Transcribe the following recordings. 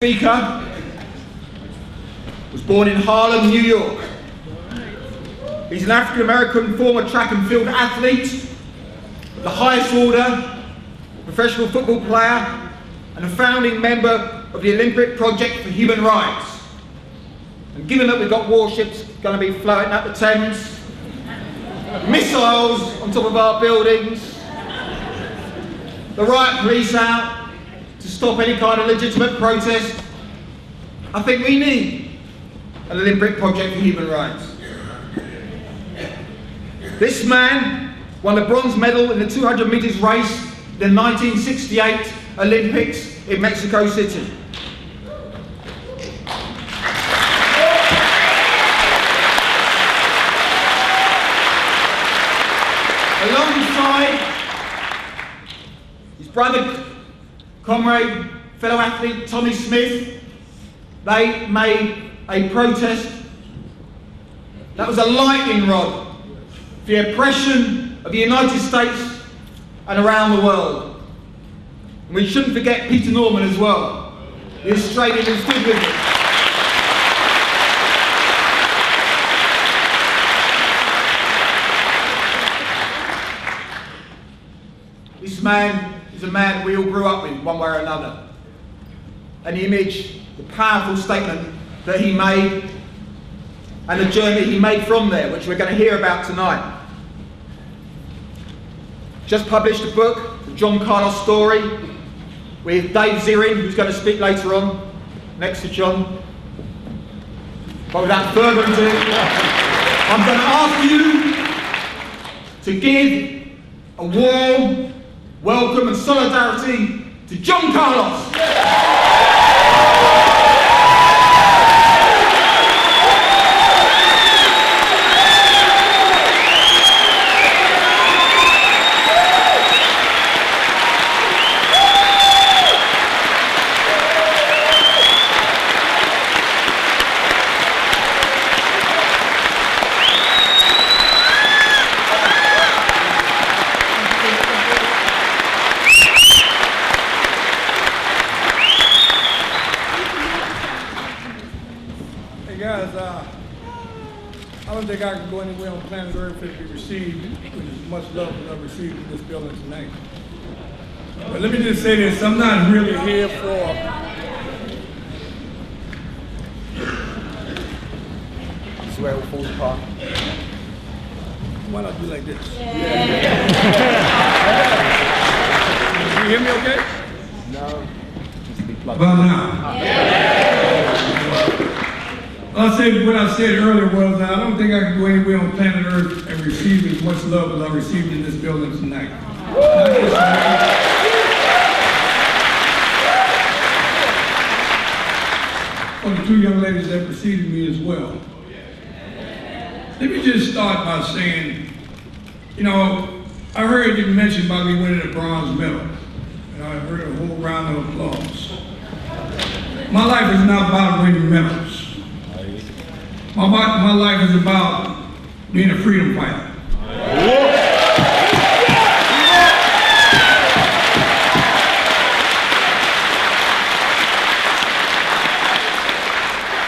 Speaker was born in Harlem, New York. He's an African-American former track and field athlete, the highest order, professional football player, and a founding member of the Olympic Project for Human Rights. And given that we've got warships going to be floating up the Thames, missiles on top of our buildings, the riot police out to stop any kind of legitimate protest, I think we need an Olympic Project for Human Rights. This man won the bronze medal in the 200 metres race in the 1968 Olympics in Mexico City. Alongside his brother, comrade, fellow athlete Tommy Smith, they made a protest that was a lightning rod for the oppression of the United States and around the world. And we shouldn't forget Peter Norman as well, the Australian who stood with us. This man is a man we all grew up with, one way or another. And the image, the powerful statement that he made, and the journey he made from there, which we're going to hear about tonight. Just published a book, The John Carlos Story, with Dave Zirin, who's going to speak later on, next to John. But without further ado, I'm going to ask you to give a warm welcome and solidarity to John Carlos. I don't think I can go anywhere on planet Earth and be received with as much love as I've received in this building tonight. But let me just say this, I'm not really here for Swear will fall apart. why not do like this? Can you hear me okay? No. About now? I said what I said earlier was I don't think I can go anywhere on planet Earth and receive as much love as I received in this building tonight. For the two young ladies that preceded me as well. Let me just start by saying, you know, I heard it mentioned about me winning a bronze medal. And I heard a whole round of applause. My life is not about winning medals. My life is about being a freedom fighter.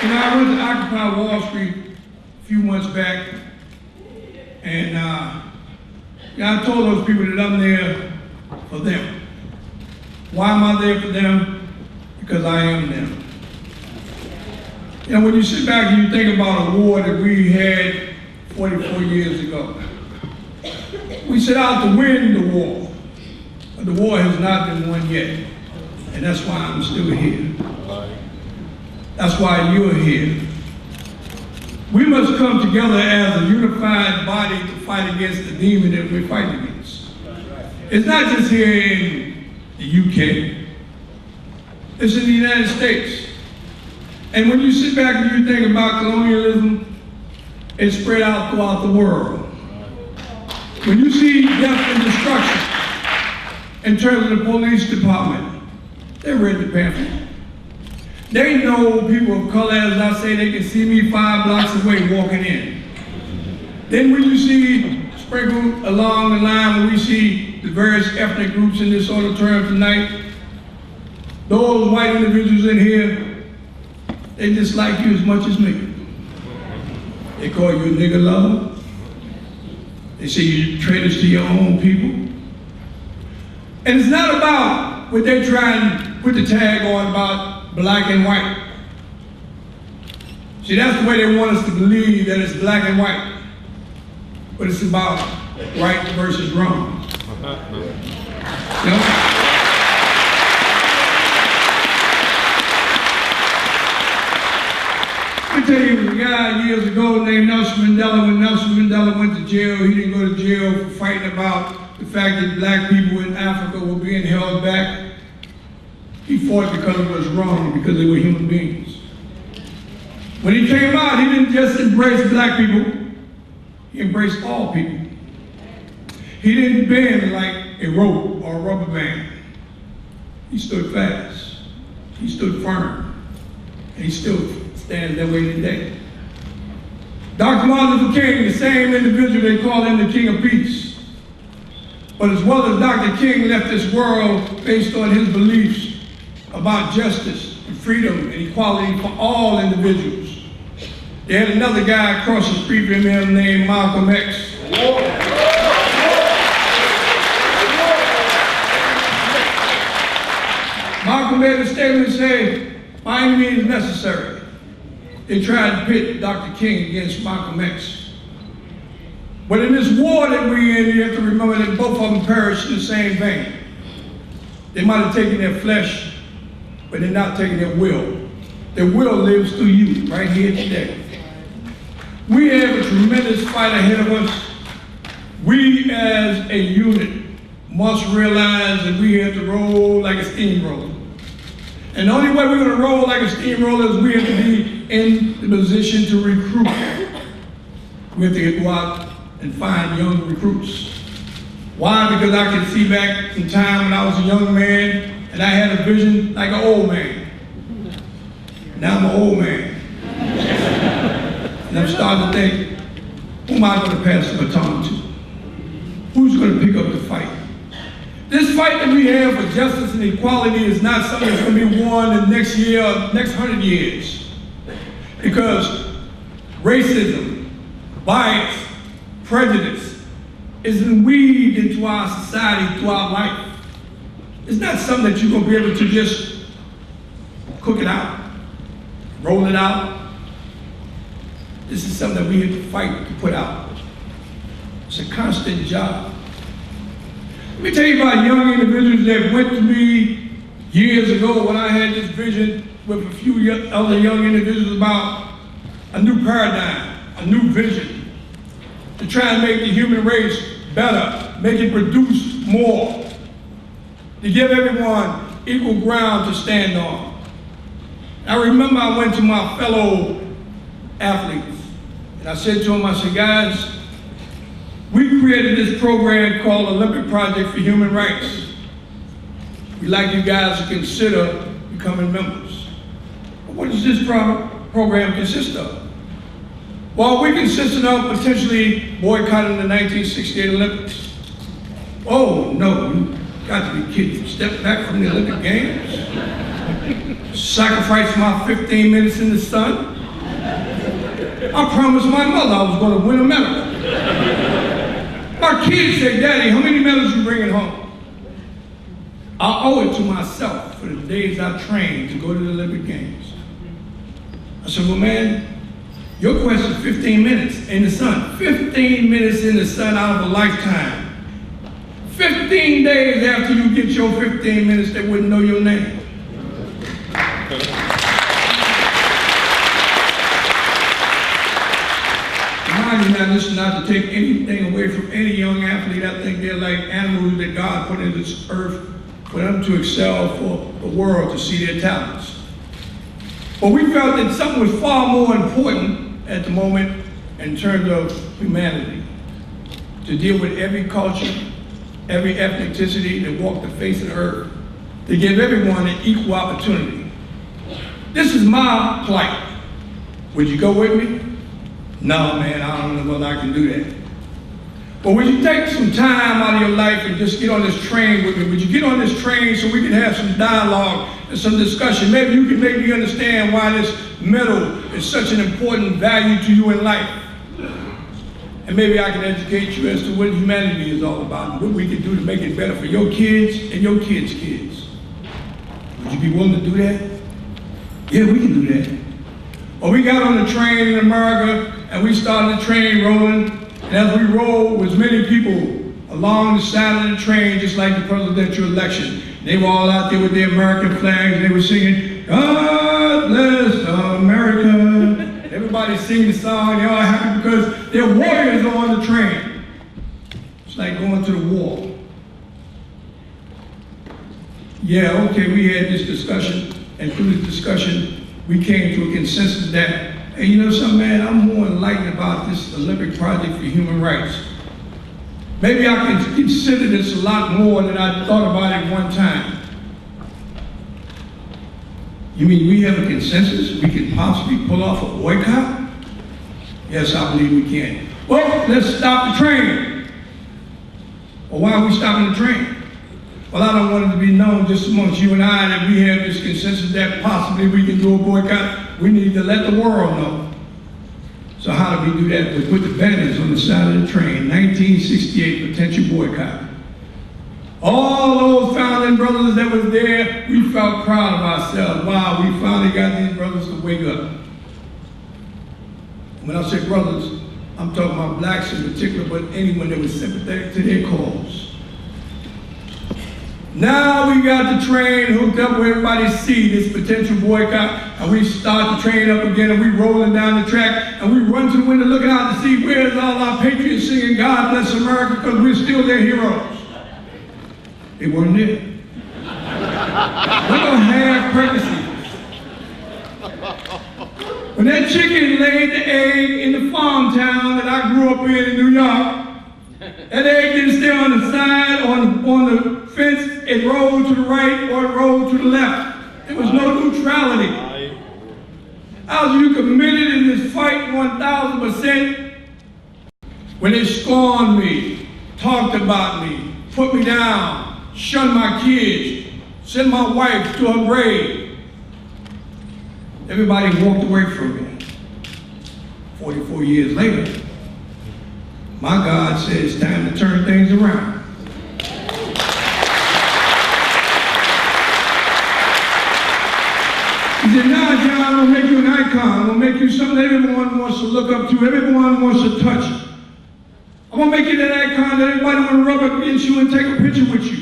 You know, I went to Occupy Wall Street a few months back, and I told those people that I'm there for them. Why am I there for them? Because I am them. You know, when you sit back and you think about a war that we had 44 years ago, we set out to win the war, but the war has not been won yet, and that's why I'm still here. That's why you're here. We must come together as a unified body to fight against the demon that we're fighting against. It's not just here in the UK, it's in the United States. And when you sit back and you think about colonialism, it's spread out throughout the world. When you see death and destruction in terms of the police department, they read the pamphlet. They know people of color, as I say, they can see me 5 blocks away walking in. Then when you see sprinkled along the line, when we see the various ethnic groups in this auditorium tonight, Those white individuals in here, they dislike you as much as me. They call you a nigger lover. They say you're traitors to your own people. And it's not about what they're trying to put the tag on about black and white. See, that's the way they want us to believe, that it's black and white. But it's about right versus wrong. You know? Let me tell you, a guy years ago named Nelson Mandela. When Nelson Mandela went to jail, he didn't go to jail for fighting about the fact that black people in Africa were being held back. He fought because it was wrong, because they were human beings. When he came out, he didn't just embrace black people, he embraced all people. He didn't bend like a rope or a rubber band. He stood fast, he stood firm, and he still stands that way today. Dr. Martin Luther King, the same individual, they call him the King of Peace. But as well as Dr. King left this world based on his beliefs about justice and freedom and equality for all individuals, they had another guy across the street from him named Malcolm X. Malcolm made a statement and said, by any means necessary. They tried to pit Dr. King against Malcolm X. But in this war that we're in, you have to remember that both of them perished in the same vein. They might have taken their flesh, but they're not taking their will. Their will lives through you right here today. We have a tremendous fight ahead of us. We as a unit must realize that we have to roll like a steamroller. And the only way we're going to roll like a steamroller is we have to be in the position to recruit. We have to go out and find young recruits. Why? Because I can see back in time when I was a young man and I had a vision like an old man. Now I'm an old man. And I'm starting to think, who am I going to pass the baton to? Who's going to pick up the fight? This fight that we have for justice and equality is not something that's going to be won in the next year or next 100 years. Because racism, bias, prejudice is weaved into our society throughout life. It's not something that you're going to be able to just cook it out, roll it out. This is something that we have to fight to put out. It's a constant job. Let me tell you about young individuals that went to me years ago when I had this vision with a few other young individuals about a new paradigm, a new vision, to try and make the human race better, make it produce more, to give everyone equal ground to stand on. I remember I went to my fellow athletes and I said to them, I said, guys, we created this program called Olympic Project for Human Rights. We'd like you guys to consider becoming members. But what does this program consist of? Well, we consisted of potentially boycotting the 1968 Olympics. Oh, no, you got to be kidding. Step back from the Olympic Games? Sacrifice my 15 minutes in the sun? I promised my mother I was going to win a medal. My kids say, Daddy, how many medals you bringing home? I owe it to myself for the days I trained to go to the Olympic Games. I said, well, man, your question is 15 minutes in the sun. 15 minutes in the sun out of a lifetime. 15 days after you get your 15 minutes, they wouldn't know your name. Now, this is not to take anything away from any young athlete. I think they're like animals that God put into this earth for them to excel, for the world to see their talents. But we felt that something was far more important at the moment in terms of humanity, to deal with every culture, every ethnicity that walked the face of the earth, to give everyone an equal opportunity. This is my plight. Would you go with me? No, man, I don't know whether I can do that. But would you take some time out of your life and just get on this train with me? Would you get on this train so we can have some dialogue and some discussion. Maybe you can make me understand why this medal is such an important value to you in life. And maybe I can educate you as to what humanity is all about and what we can do to make it better for your kids and your kids' kids. Would you be willing to do that? Yeah, we can do that. Or we got on the train in America and we started the train rolling, and as we rolled was many people along the side of the train, just like the presidential election. They were all out there with their American flags and they were singing, God bless America. Everybody sing the song, they're all happy because their warriors are on the train. It's like going to the war. Yeah, okay, we had this discussion, and through this discussion, we came to a consensus that, hey, you know something, man, I'm more enlightened about this Olympic project for human rights. Maybe I can consider this a lot more than I thought about it one time. You mean we have a consensus? We can possibly pull off a boycott? Yes, I believe we can. Well, let's stop the train. Well, why are we stopping the train? Well, I don't want it to be known just amongst you and I that we have this consensus that possibly we can do a boycott. We need to let the world know. So how do we do that? We put the banners on the side of the train, 1968 potential boycott. All those founding brothers that was there, we felt proud of ourselves. Wow, we finally got these brothers to wake up. When I say brothers, I'm talking about blacks in particular, but anyone that was sympathetic to their cause. Now we got the train hooked up where everybody see this potential boycott, and we start the train up again, and we rolling down the track, and we run to the window looking out to see where's all our patriots singing God bless America, because we're still their heroes. They weren't there. We're gonna have pregnancy. When that chicken laid the egg in the farm town that I grew up in New York, that egg didn't stay on the side, on the fence, it rolled to the right or it rolled to the left. There was no neutrality. I was you committed in this fight 1,000%. When they scorned me, talked about me, put me down, shunned my kids, sent my wife to her grave, everybody walked away from me. 44 years later, my God said it's time to turn things around. He said, now, John, I'm going to make you an icon. I'm going to make you something that everyone wants to look up to, everyone wants to touch. I'm going to make you that icon that everybody want to rub up against you and take a picture with you.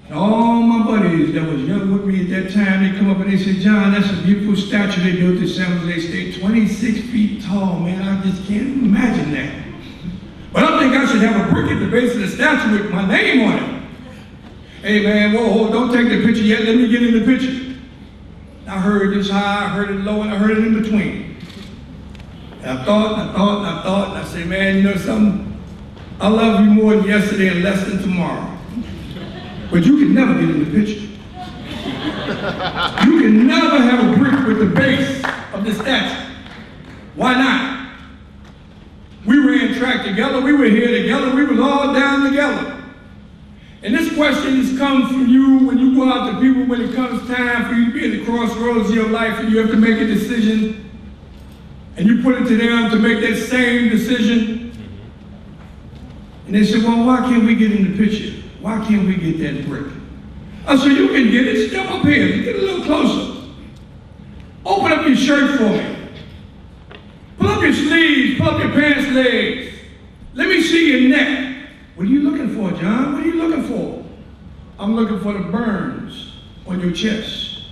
And all my buddies that was young with me at that time, they come up and they say, John, that's a beautiful statue they built at San Jose State, 26 feet tall, man. I just can't imagine that. But I think I should have a brick at the base of the statue with my name on it. Hey, man, whoa, don't take the picture yet. Let me get in the picture. I heard this high, I heard it low, and I heard it in between. And I thought, and I said, man, you know something? I love you more than yesterday and less than tomorrow. But you can never get in the picture. You can never have a brick with the base of the statue. Why not? We ran track together, we were here together, we was all down together. And this question has come from you when you go out to people when it comes time for you to be at the crossroads of your life and you have to make a decision. And you put it to them to make that same decision. And they say, well, why can't we get in the picture? Why can't we get that brick? I said, you can get it. Step up here. Get a little closer. Open up your shirt for me. Pull up your sleeves. Pull up your pants legs. Let me see your neck. What are you looking for, John? What are you looking for? I'm looking for the burns on your chest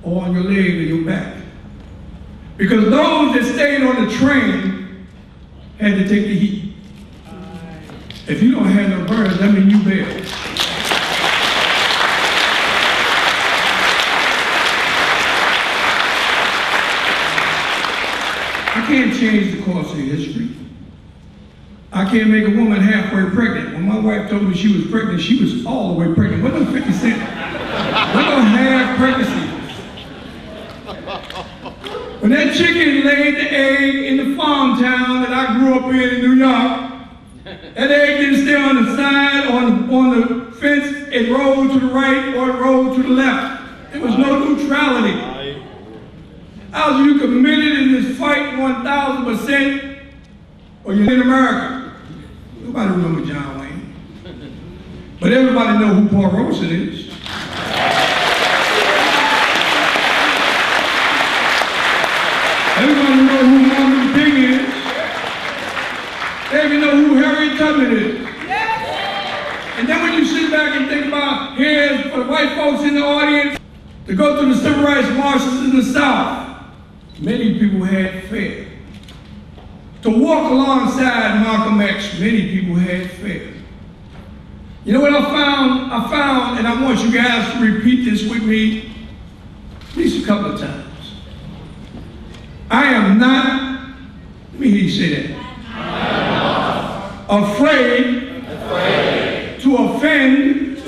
or on your leg or your back. Because those that stayed on the train had to take the heat. If you don't have no burns, that means you bail. I can't change the course of history. I can't make a woman halfway pregnant. When my wife told me she was pregnant, she was all the way pregnant. What no 50 cent? What no half pregnancy? When that chicken laid the egg in the farm town that I grew up in New York, that egg didn't stay on the side, on the fence, it rolled to the right or it rolled to the left. There was no neutrality. Either you committed in this fight 1,000%, or you're in America. Nobody remember John Wayne. But everybody know who Paul Robeson is. Everybody know who Martin Luther King is. They even know who Harriet Tubman is. And then when you sit back and think about, here's for the white folks in the audience, to go through the civil rights marches in the South, many people had fear. To walk alongside Malcolm X, many people had fear. You know what I found? I found, and I want you guys to repeat this with me at least a couple of times. I am not, let me hear you say that. Afraid to offend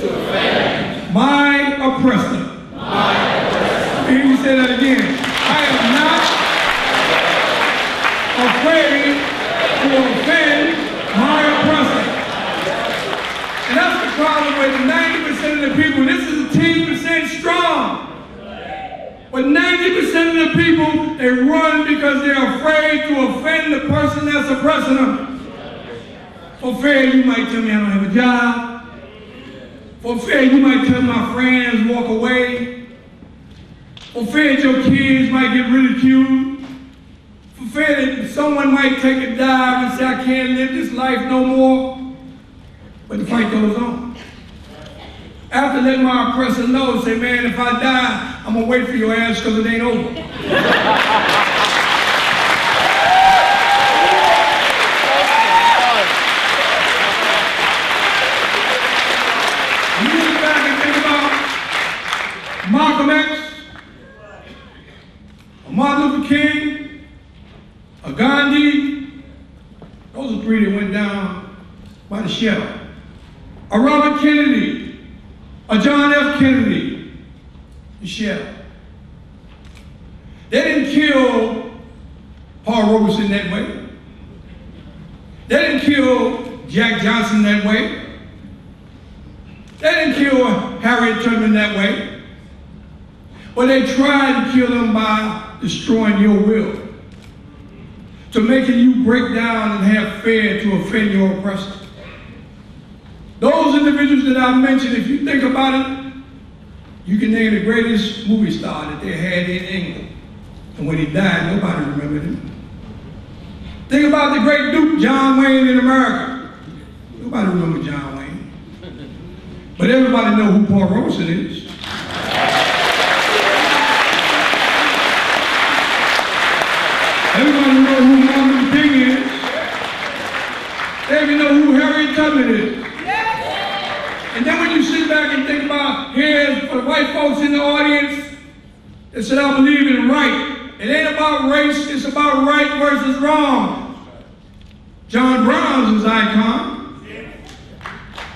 my oppressor. Let me hear you say that again. I am not afraid to offend my oppressor. And that's the problem with 90% of the people. This is 10% strong. But 90% of the people, they run because they're afraid to offend the person that's oppressing them. For fear you might tell me I don't have a job. For fear you might tell my friends walk away. For fear that your kids might get ridiculed. For fear that someone might take a dive and say I can't live this life no more. But the fight goes on. After letting my oppressor know, say, man, if I die, I'm gonna wait for your ass because it ain't over. You look back and think about Malcolm X, a Martin Luther King, a Gandhi. Those are three that went down by the shell. A Robert Kennedy, a John F. Kennedy, the shell. They didn't kill Paul Robeson that way. They didn't kill Jack Johnson that way. They didn't kill Harriet Tubman that way. But they tried to kill them by destroying your will, to making you break down and have fear to offend your oppressor. Those individuals that I mentioned, if you think about it, you can name the greatest movie star that they had in England. And when he died, nobody remembered him. Think about the great Duke, John Wayne in America. Nobody remember John Wayne. But everybody know who Paul Robeson is. Everybody know who Martin Luther King is. They even know who Harriet Tubman is. And then when you sit back and think about, here's for the white folks in the audience that said, I believe in right. It ain't about race, it's about right versus wrong. John Brown is an icon.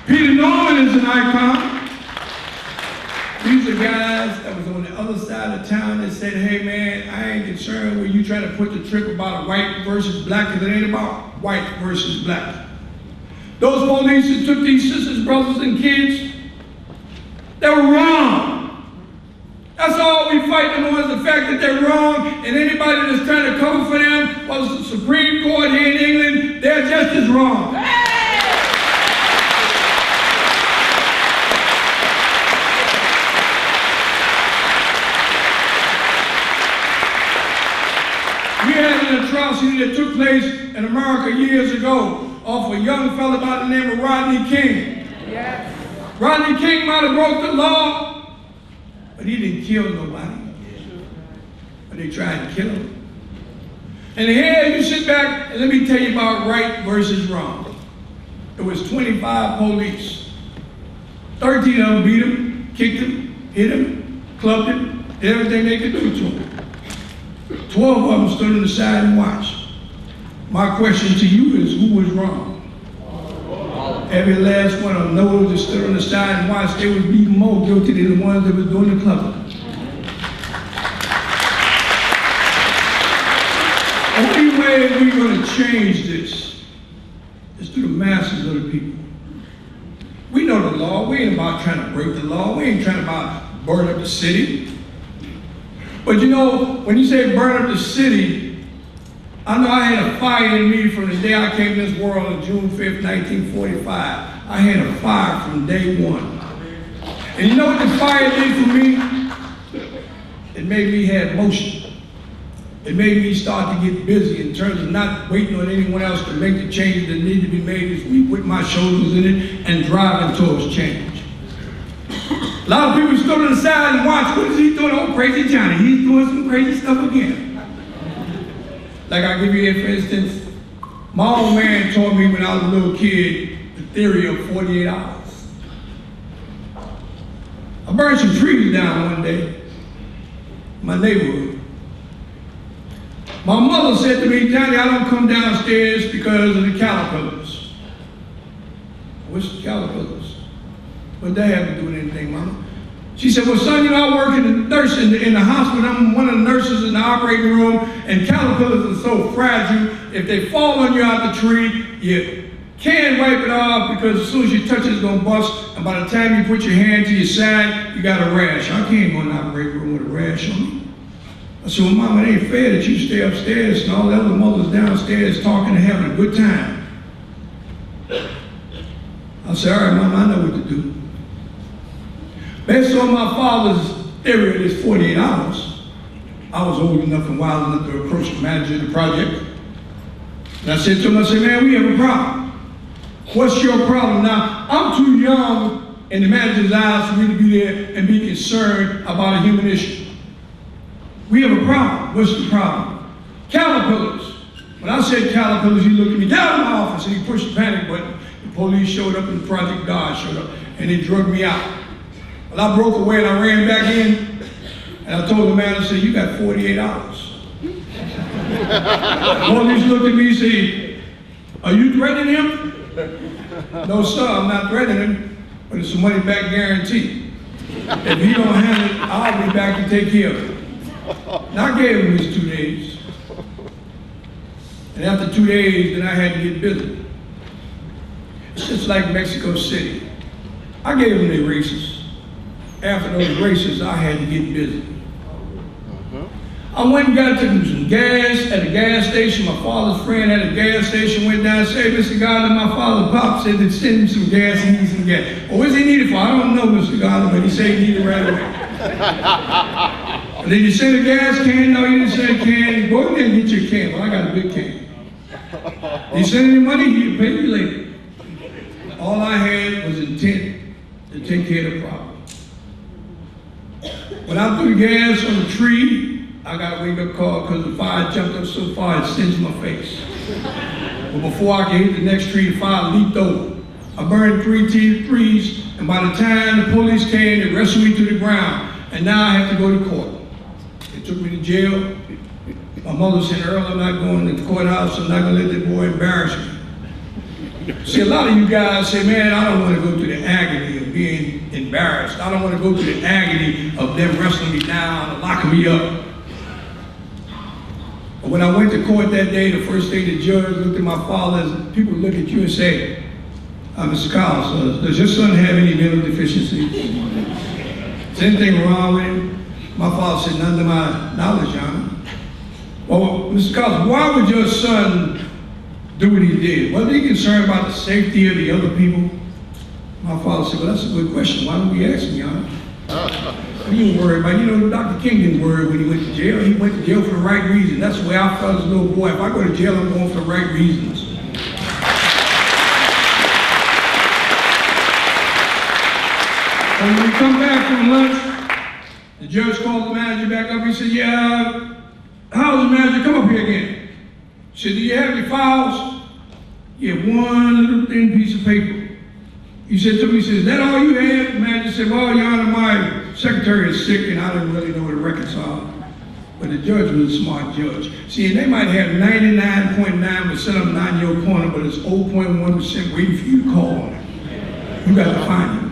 Peter Norman is an icon. These are guys that was on the other side of town that said, hey man, I ain't concerned with you trying to put the trip about white versus black, because it ain't about white versus black. Those police that took these sisters, brothers, and kids, they were wrong. That's all we fight them on, is the fact that they're wrong, and anybody that's trying to cover for them, whether it's the Supreme Court here in England, they're just as wrong. We had an atrocity that took place in America years ago off a young fella by the name of Rodney King. Yes. Rodney King might have broke the law, but he didn't kill nobody. But they tried to kill him. And here you sit back and let me tell you about right versus wrong. There was 25 police. 13 of them beat him, kicked him, hit him, clubbed him, did everything they could do to him. 12 of them stood on the side and watched. My question to you is, who was wrong? Every last one of them, those that stood on the side and watched, they would be more guilty than the ones that was doing the clubbing. The only way we're going to change this is through the masses of the people. We know the law. law. We ain't about trying to break the law. We ain't trying to burn up the city. But you know, when you say burn up the city, I know I had a fire in me from the day I came to this world on June 5th, 1945. I had a fire from day one. And you know what the fire did for me? It made me have motion. It made me start to get busy in terms of not waiting on anyone else to make the changes that need to be made. It's me putting my shoulders in it and driving towards change. A lot of people stood on the side and watched. What is he doing? Oh, crazy Johnny. He's doing some crazy stuff again. Like I'll give you here, for instance, my old man taught me when I was a little kid the theory of 48 hours. I burned some trees down one day in my neighborhood. My mother said to me, Johnny, I don't come downstairs because of the caterpillars. What's the caterpillars? What they have to do with anything, Mama? She said, well, son, you know, I work in the hospital. I'm one of the nurses in the operating room, and caterpillars are so fragile. If they fall on you out the tree, you can't wipe it off because as soon as you touch it, it's going to bust. And by the time you put your hand to your side, you got a rash. I can't go in the operating room with a rash on me. I said, well, Mama, it ain't fair that you stay upstairs and all the other mothers downstairs talking and having a good time. I said, all right, Mama, I know what to do. Based on my father's theory of this 48 hours, I was old enough and wild enough to approach the manager of the project. And I said to him, I said, man, we have a problem. What's your problem? Now, I'm too young in the manager's eyes for me to be there and be concerned about a human issue. We have a problem. What's the problem? Caterpillars. When I said caterpillars, he looked at me, get out of my office, and he pushed the panic button. The police showed up and the project guard showed up, and they drugged me out. Well, I broke away and I ran back in, and I told the man, I said, you got 48 hours. The police looked at me and said, are you threatening him? No, sir, I'm not threatening him, but it's a money back guarantee. If he don't handle it, I'll be back to take care of it. And I gave him his 2 days. And after 2 days, then I had to get busy. It's just like Mexico City. I gave them their races. After those races, I had to get busy. I went and got some gas at a gas station. My father's friend had a gas station, went down and said, Mr. Garland, my father Pop said to send him some gas, he needs some gas. Well, what's he need it for? I don't know, Mr. Garland, but he said he needed it right away. And did you send a gas can? No, you didn't send a can. Go ahead and get your can. Well, I got a big can. Did you send any money? He'll pay you later. All I had was intent to take care of the problem. When I threw the gas on the tree, I got a wake-up call because the fire jumped up so far it singed my face. But before I could hit the next tree, the fire leaped over. I burned 3 trees, and by the time the police came, they wrestled me to the ground. And now I have to go to court. They took me to jail. My mother said, Earl, I'm not going to the courthouse. I'm not going to let that boy embarrass me. See, a lot of you guys say, man, I don't want to go through the agony of being embarrassed. I don't want to go through the agony of them wrestling me down and locking me up. But when I went to court that day, the first thing the judge looked at my father, people look at you and say, Mr. Collins, does your son have any mental deficiencies? Is anything wrong with him? My father said, none to my knowledge, John. Well, Mr. Collins, why would your son do what he did? Wasn't he concerned about the safety of the other people? My father said, well, that's a good question. Why don't we ask him, John? What are you worried about? You know, Dr. King didn't worry when he went to jail. He went to jail for the right reason. That's the way I felt as a little boy. If I go to jail, I'm going for the right reasons. And when we come back from lunch, the judge called the manager back up. He said, yeah, how's the manager? Come up here again. He said, do you have any files? Yeah, one little thin piece of paper. He said to me, he said, is that all you have? The manager said, well, Your Honor, my secretary is sick and I didn't really know where to reconcile. But the judge was a smart judge. See, they might have 99.9% of them not in your corner, but it's 0.1% waiting for you to call on it. You got to find him.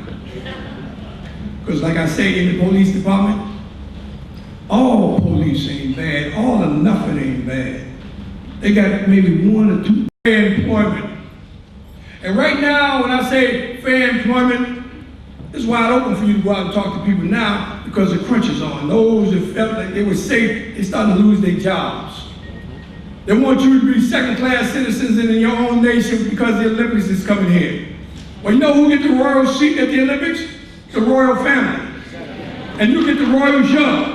Because like I say, in the police department, all police ain't bad, all or nothing ain't bad. They got maybe 1 or 2 fair employment. And right now, when I say fair employment, It's wide open for you to go out and talk to people now because the crunch is on. Those that felt like they were safe, they starting to lose their jobs. They want you to be second-class citizens in your own nation because the Olympics is coming here. Well, you know who get the royal seat at the Olympics? The royal family. And you get the royal jug.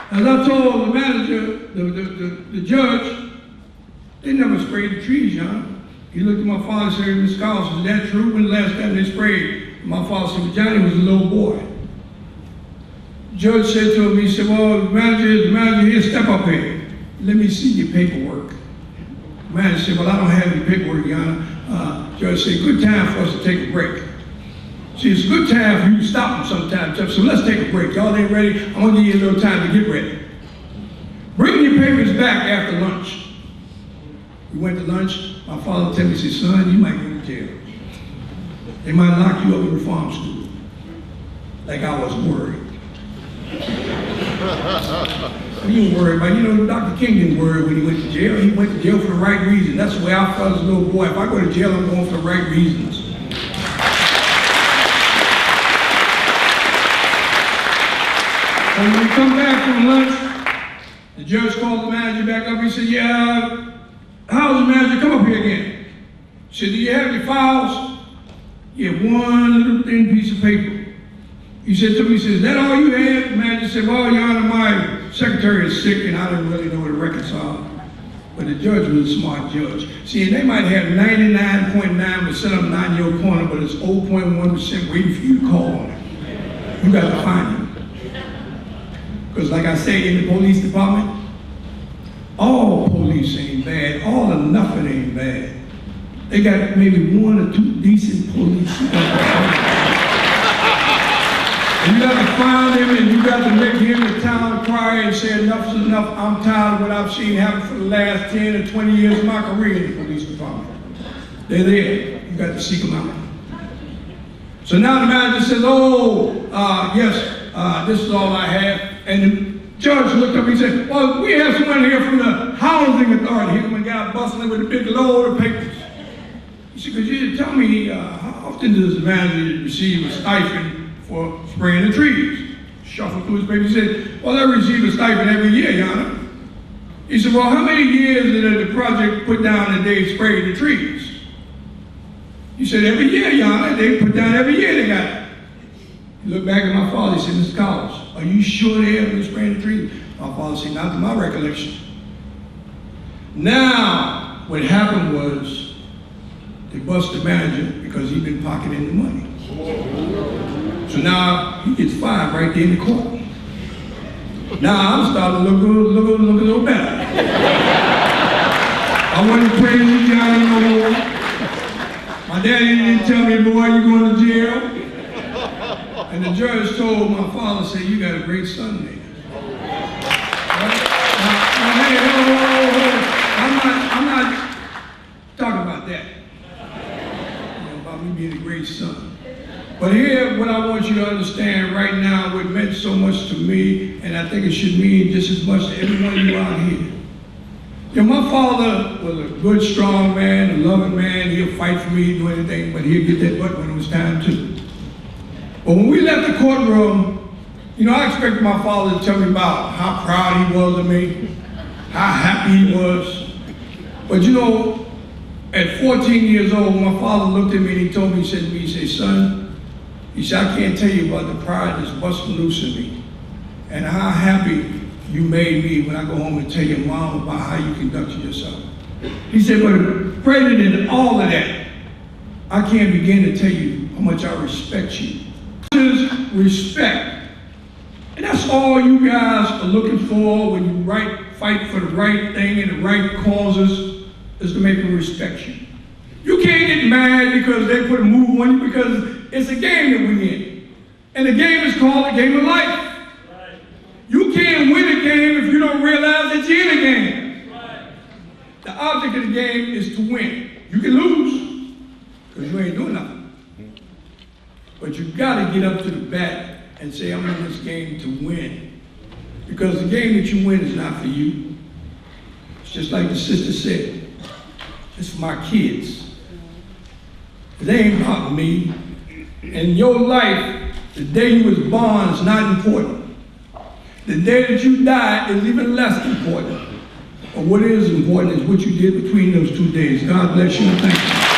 As I told the manager, the judge, they never sprayed the trees, John. He looked at my father and said, Mr. Collins, is that true? When the last time they sprayed? My father said, well, Johnny was a little boy. The judge said to him, he said, well, the manager here, step up here. Let me see your paperwork. The manager said, well, I don't have any paperwork, Your Honor. Judge said, good time for us to take a break. See, it's a good time for you to stop them sometime, so let's take a break. Y'all ain't ready? I'm gonna give you a little time to get ready. Bring your papers back after lunch. We went to lunch. My father told me, he said, son, you might go to jail. They might lock you up in reform school. Like I was worried. You ain't worried about, you know, Dr. King didn't worry when he went to jail. He went to jail for the right reason. That's the way I felt as a little boy. If I go to jail, I'm going for the right reasons. And when we come back from lunch, the judge called the manager back up. He said, yeah, how's the manager? Come up here again. He said, do you have your files? Yeah, one little thin piece of paper. He said to me, he said, is that all you have? The manager said, well, Your Honor, my secretary is sick and I didn't really know where to reconcile. But the judge was a smart judge. See, they might have 99.9% of them not in your corner, but it's 0.1% waiting for you to call on it. You got to find them. Because like I say, in the police department, all police ain't bad, all or nothing ain't bad. They got maybe one or two decent police. And you got to find him and you got to make him the town cry and say enough's enough. I'm tired of what I've seen happen for the last 10 or 20 years of my career in the police department. They're there. You got to seek them out. So now the manager says, yes, this is all I have. And the judge looked up and he said, well, we have someone here from the housing authority. Here come a guy bustling with a big load of papers. He said, could you tell me how often does the manager receive a stipend for spraying the trees? Shuffled through his papers. He said, well, they receive a stipend every year, Your Honor. He said, well, how many years did the project put down that they sprayed the trees? He said, every year, Your Honor. They put down every year they got it. He looked back at my father. He said, Mr. Collins, are you sure they haven't been spraying the trees? My father said, not to my recollection. Now, what happened was they busted the manager because he'd been pocketing the money. So now he gets fired right there in the court. Now I'm starting to look a little better. I wasn't crazy Johnny no more. My daddy didn't tell me, boy, you're going to jail. And the judge told my father, said, you got a great son there. I'm not talking about that. About me being a great son. But here, what I want you to understand right now, what meant so much to me, and I think it should mean just as much to every one of you out here. You know, my father was a good, strong man, a loving man. He'll fight for me, do anything, but he'll get that butt when it was time to. But when we left the courtroom, you know, I expected my father to tell me about how proud he was of me, how happy he was. But you know, at 14 years old, my father looked at me and he told me, he said to me, he said, son, he said, I can't tell you about the pride that's busting loose in me and how happy you made me when I go home and tell your mom about how you conducted yourself. He said, but greater than all of that, I can't begin to tell you how much I respect you. Respect. And that's all you guys are looking for when you fight for the right thing and the right causes, is to make them respect you. You can't get mad because they put a move on you, because it's a game that we're in. And the game is called the game of life. Right. You can't win a game if you don't realize that you're in a game. Right. The object of the game is to win. You can lose because you ain't doing nothing. But you gotta get up to the bat and say, I'm in this game to win. Because the game that you win is not for you. It's just like the sister said, it's for my kids. They ain't about me. In your life, the day you was born is not important. The day that you die is even less important. But what is important is what you did between those 2 days. God bless you and thank you.